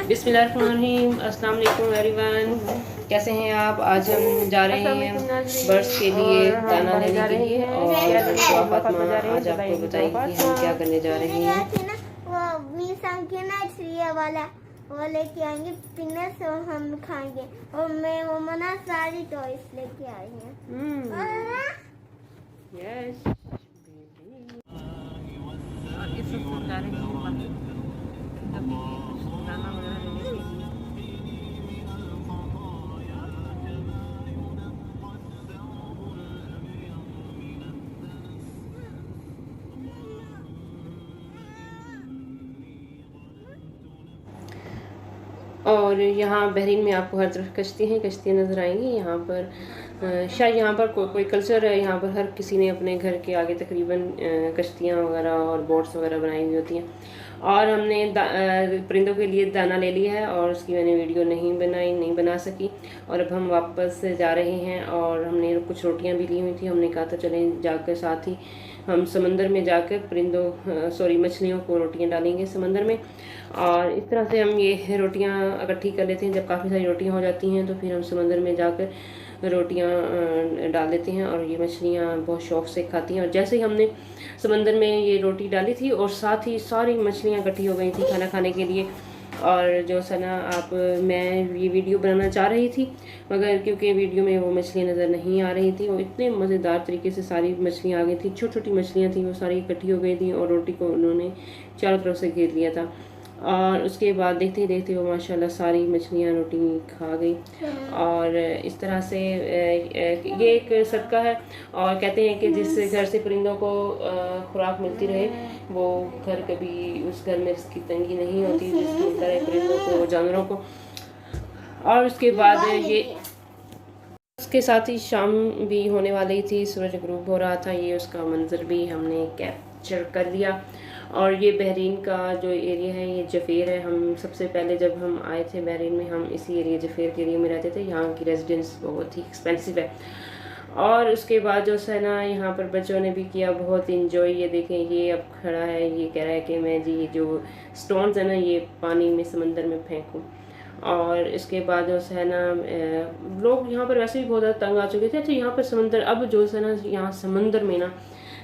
बिस्मिल्लाहिर्रहमानिर्रहीम। अस्सलाम वालेकुम एवरीवन, कैसे हैं आप। आज हम जा रहे हैं बर्ड्स के लिए दाना लेने के लिए और दुआ फातिमा आज आपको बताएगी कि हम क्या करने जा रहे हैं। वो लेके आएंगे पिनस और हम खाएंगे और मैं वो मना सारी टॉयज लेके आई हैं। यस इस वक्त जा रहे हैं दाना वगैरह लेने के लिए। और यहाँ बहरीन में आपको हर तरफ कश्तियाँ नज़र आएंगी। यहाँ पर शायद यहाँ पर कोई कल्चर है, यहाँ पर हर किसी ने अपने घर के आगे तकरीबन कश्तियाँ वगैरह और बोट्स वगैरह बनाई हुई होती हैं। और हमने परिंदों के लिए दाना ले लिया है और उसकी मैंने वीडियो नहीं बना सकी। और अब हम वापस जा रहे हैं और हमने कुछ रोटियाँ भी ली हुई थी। हमने कहा था चलें जाकर साथ ही हम समंदर में जाकर मछलियों को रोटियां डालेंगे समंदर में। और इस तरह से हम ये रोटियां इकट्ठी कर लेते हैं। जब काफ़ी सारी रोटियां हो जाती हैं तो फिर हम समंदर में जाकर रोटियां डाल देते हैं और ये मछलियां बहुत शौक़ से खाती हैं। और जैसे ही हमने समंदर में ये रोटी डाली थी और साथ ही सारी मछलियाँ इकट्ठी हो गई थी खाना खाने के लिए। और जो सना मैं ये वीडियो बनाना चाह रही थी मगर क्योंकि वीडियो में वो मछलियाँ नज़र नहीं आ रही थी। वो इतने मज़ेदार तरीके से सारी मछलियाँ आ गई थी, छोटी छोटी मछलियाँ थी, वो सारी इकट्ठी हो गई थी और रोटी को उन्होंने चारों तरफ से घेर लिया था। और उसके बाद देखते ही देखते वो माशाल्लाह सारी मछलियाँ रोटी खा गई। और इस तरह से ये एक सदका है। और कहते हैं कि जिस घर से परिंदों को खुराक मिलती रहे वो घर कभी उस घर में इसकी तंगी नहीं होती जिसकी मिलता रहे परिंदों को, जानवरों को। और उसके बाद ये उसके साथ ही शाम भी होने वाली थी, सूरज ग्रूब हो रहा था। ये उसका मंजर भी हमने कैप्चर कर लिया। और ये बहरीन का जो एरिया है ये जफेर है। हम सबसे पहले जब हम आए थे बहरीन में हम इसी एरिया जफेर के एरिया में रहते थे। यहाँ की रेजिडेंस बहुत ही एक्सपेंसिव है। और उसके बाद जो है ना यहाँ पर बच्चों ने भी किया बहुत इंजॉय। ये देखें ये अब खड़ा है, ये कह रहा है कि मैं जी जो स्टोन्स है ना ये पानी में समंदर में फेंकूँ। और इसके बाद जो है ना लोग यहाँ पर वैसे भी बहुत ज़्यादा तंग आ चुके थे। तो यहाँ पर समंदर अब जो है ना यहाँ समंदर में ना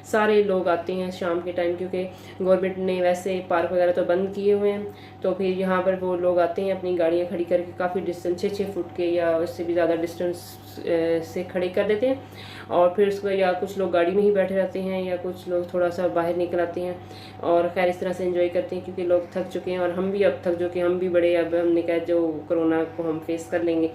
सारे लोग आते हैं शाम के टाइम, क्योंकि गवर्नमेंट ने वैसे पार्क वगैरह तो बंद किए हुए हैं। तो फिर यहाँ पर वो लोग आते हैं अपनी गाड़ियाँ खड़ी करके काफ़ी डिस्टेंस 6-6 फुट के या उससे भी ज़्यादा डिस्टेंस से खड़े कर देते हैं। और फिर उसको या कुछ लोग गाड़ी में ही बैठे रहते हैं या कुछ लोग थोड़ा सा बाहर निकल आते हैं और खैर इस तरह से एंजॉय करते हैं, क्योंकि लोग थक चुके हैं और हम भी अब थक चुके हैं। हम भी बड़े अब हमने कहा जो कोरोना को हम फेस कर लेंगे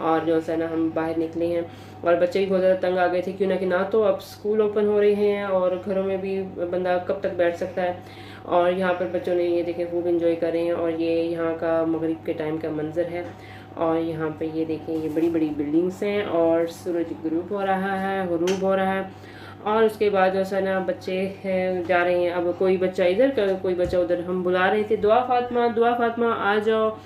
और जो है ना हम बाहर निकले हैं। और बच्चे भी बहुत ज़्यादा तंग आ गए थे क्यों ना तो अब स्कूल ओपन हो रहे हैं और घरों में भी बंदा कब तक बैठ सकता है। और यहाँ पर बच्चों ने ये देखें खूब इंजॉय कर रहे हैं। और ये यहाँ का मगरिब के टाइम का मंजर है। और यहाँ पे ये देखें ये बड़ी बड़ी बिल्डिंग्स हैं और सूरज गुरूब हो रहा है। और उसके बाद जो है ना बच्चे जा रहे हैं। अब कोई बच्चा इधर कोई बच्चा उधर। हम बुला रहे थे दुआ फातिमा आ जाओ।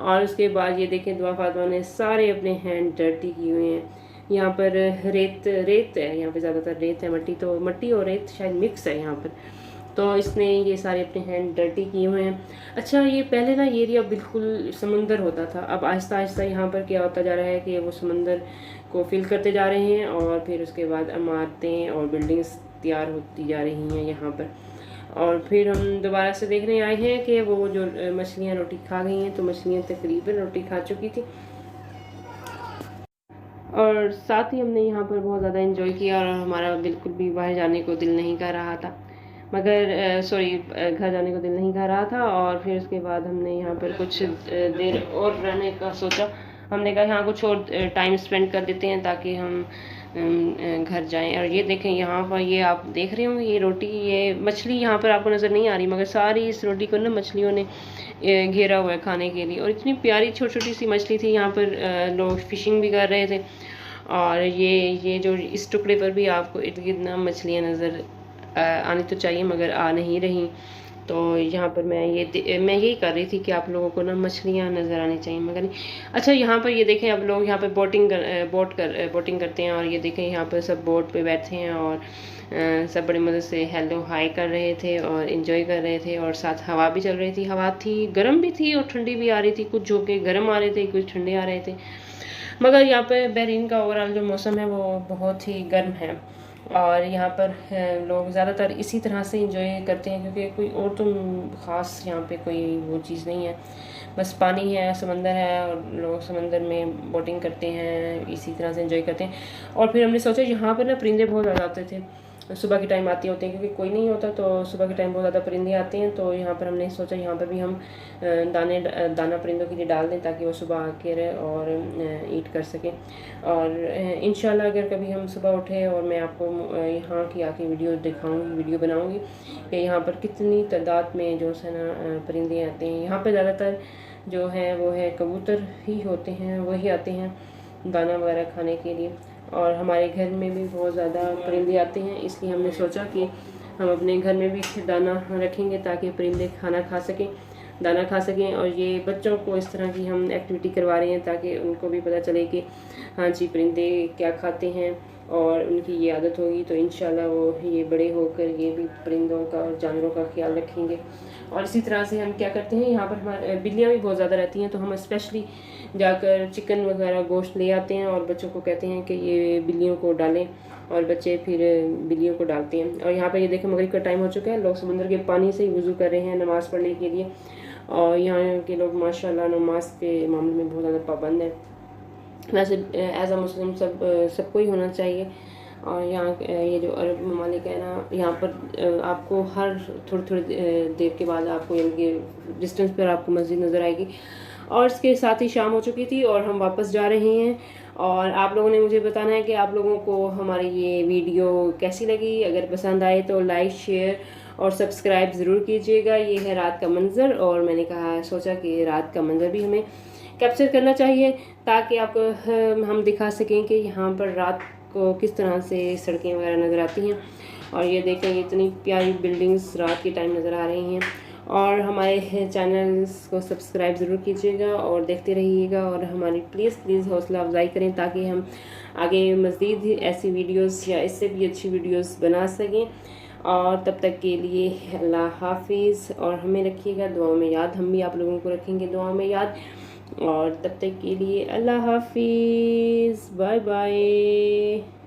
और उसके बाद ये देखें दुआ फातिमा ने सारे अपने हैंड डर्टी किए हुए हैं। यहाँ पर रेत है, यहाँ पे ज़्यादातर रेत है, मट्टी और रेत शायद मिक्स है यहाँ पर। तो इसने ये सारे अपने हैंड डर्टी किए हुए हैं। अच्छा ये पहले ना ये एरिया बिल्कुल समंदर होता था। अब आहिस्ता आहिस्ता यहाँ पर क्या होता जा रहा है कि वो समंदर को फिल करते जा रहे हैं और फिर उसके बाद इमारतें और बिल्डिंग्स तैयार होती जा रही हैं यहाँ पर। और फिर हम दोबारा से देखने आए हैं कि वो जो मछलियाँ रोटी खा गई हैं। तो मछलियाँ तकरीबन रोटी खा चुकी थी और साथ ही हमने यहाँ पर बहुत ज़्यादा एंजॉय किया और हमारा बिल्कुल भी बाहर जाने को दिल नहीं कर रहा था घर जाने को दिल नहीं कर रहा था। और फिर उसके बाद हमने यहाँ पर कुछ देर और रहने का सोचा। हमने कहा यहाँ कुछ और टाइम स्पेंड कर देते हैं ताकि हम घर जाएं। और ये देखें यहाँ पर ये आप देख रहे होंगे ये रोटी ये मछली यहाँ पर आपको नज़र नहीं आ रही मगर सारी इस रोटी को ना मछलियों ने घेरा हुआ है खाने के लिए। और इतनी प्यारी छोटी छोटी सी मछली थी। यहाँ पर लोग फिशिंग भी कर रहे थे। और ये जो इस टुकड़े पर भी आपको इर्द गिर्द ना मछलियाँ नज़र आनी तो चाहिए मगर आ नहीं रही। तो यहाँ पर मैं यही कर रही थी कि आप लोगों को ना मछलियाँ नज़र आनी चाहिए मगर नहीं। अच्छा यहाँ पर ये देखें, अब लोग यहाँ पर बोटिंग करते हैं और ये देखें यहाँ पर सब बोट पे बैठे हैं और सब बड़े मज़े से हेलो हाई कर रहे थे और इन्जॉय कर रहे थे। और साथ हवा भी चल रही थी, हवा थी, गर्म भी थी और ठंडी भी आ रही थी। कुछ झोंके गर्म आ रहे थे, कुछ ठंडे आ रहे थे। मगर यहाँ पे बहरीन का ओवरऑल जो मौसम है वो बहुत ही गर्म है और यहाँ पर लोग ज़्यादातर इसी तरह से इंजॉय करते हैं क्योंकि कोई और तो ख़ास यहाँ पे कोई वो चीज़ नहीं है। बस पानी है, समंदर है और लोग समंदर में बोटिंग करते हैं, इसी तरह से इंजॉय करते हैं। और फिर हमने सोचा यहाँ पर ना परिंदे बहुत ज़्यादा आते थे, सुबह के टाइम आते होते हैं क्योंकि कोई नहीं होता, तो सुबह के टाइम बहुत ज़्यादा परिंदे आते हैं। तो यहाँ पर हमने सोचा यहाँ पर भी हम दाना परिंदों के लिए डाल दें ताकि वो सुबह आकर और ईट कर सकें। और इंशाल्लाह अगर कभी हम सुबह उठे और मैं आपको यहाँ की आके वीडियो बनाऊँगी कि यहाँ पर कितनी तादाद में जो है ना परिंदे आते हैं। यहाँ पर ज़्यादातर जो है वो है कबूतर ही होते हैं, वही आते हैं दाना वगैरह खाने के लिए। और हमारे घर में भी बहुत ज़्यादा परिंदे आते हैं, इसलिए हमने सोचा कि हम अपने घर में भी दाना रखेंगे ताकि परिंदे दाना खा सकें। और ये बच्चों को इस तरह की हम एक्टिविटी करवा रहे हैं ताकि उनको भी पता चले कि हाँ जी परिंदे क्या खाते हैं और उनकी ये आदत होगी तो इंशाल्लाह वो ये बड़े होकर ये भी परिंदों का और जानवरों का ख्याल रखेंगे। और इसी तरह से हम क्या करते हैं, यहाँ पर हमारे बिल्लियाँ भी बहुत ज़्यादा रहती हैं, तो हम स्पेशली जाकर चिकन वगैरह गोश्त ले आते हैं और बच्चों को कहते हैं कि ये बिल्लियों को डालें और बच्चे फिर बिल्लियों को डालते हैं। और यहाँ पर ये देखें मगरिब का टाइम हो चुका है, लोग समुद्र के पानी से ही वज़ू कर रहे हैं नमाज़ पढ़ने के लिए। और यहाँ के लोग माशाल्लाह नमाज के मामले में बहुत ज़्यादा पाबंद है। वैसे एज अ मुस्लिम सबको ही होना चाहिए। और यहाँ ये जो अरब ममालिक है ना, यहाँ पर आपको हर थोड़ी देर के बाद आपको यानी डिस्टेंस पर आपको मस्जिद नज़र आएगी। और इसके साथ ही शाम हो चुकी थी और हम वापस जा रहे हैं। और आप लोगों ने मुझे बताना है कि आप लोगों को हमारी ये वीडियो कैसी लगी। अगर पसंद आए तो लाइक, शेयर और सब्सक्राइब ज़रूर कीजिएगा। ये है रात का मंज़र और मैंने सोचा कि रात का मंज़र भी हमें कैप्चर करना चाहिए ताकि आपको हम दिखा सकें कि यहाँ पर रात को किस तरह से सड़कें वगैरह नज़र आती हैं। और ये देखें इतनी प्यारी बिल्डिंग्स रात के टाइम नज़र आ रही हैं। और हमारे चैनल्स को सब्सक्राइब ज़रूर कीजिएगा और देखते रहिएगा और हमारी प्लीज़ हौसला अफजाई करें ताकि हम आगे मज़ीद ऐसी वीडियोस या इससे भी अच्छी वीडियोस बना सकें। और तब तक के लिए अल्लाह हाफिज़ और हमें रखिएगा दुआओं में याद, हम भी आप लोगों को रखेंगे दुआओं में याद। और तब तक के लिए अल्लाह हाफिज़, बाय बाय।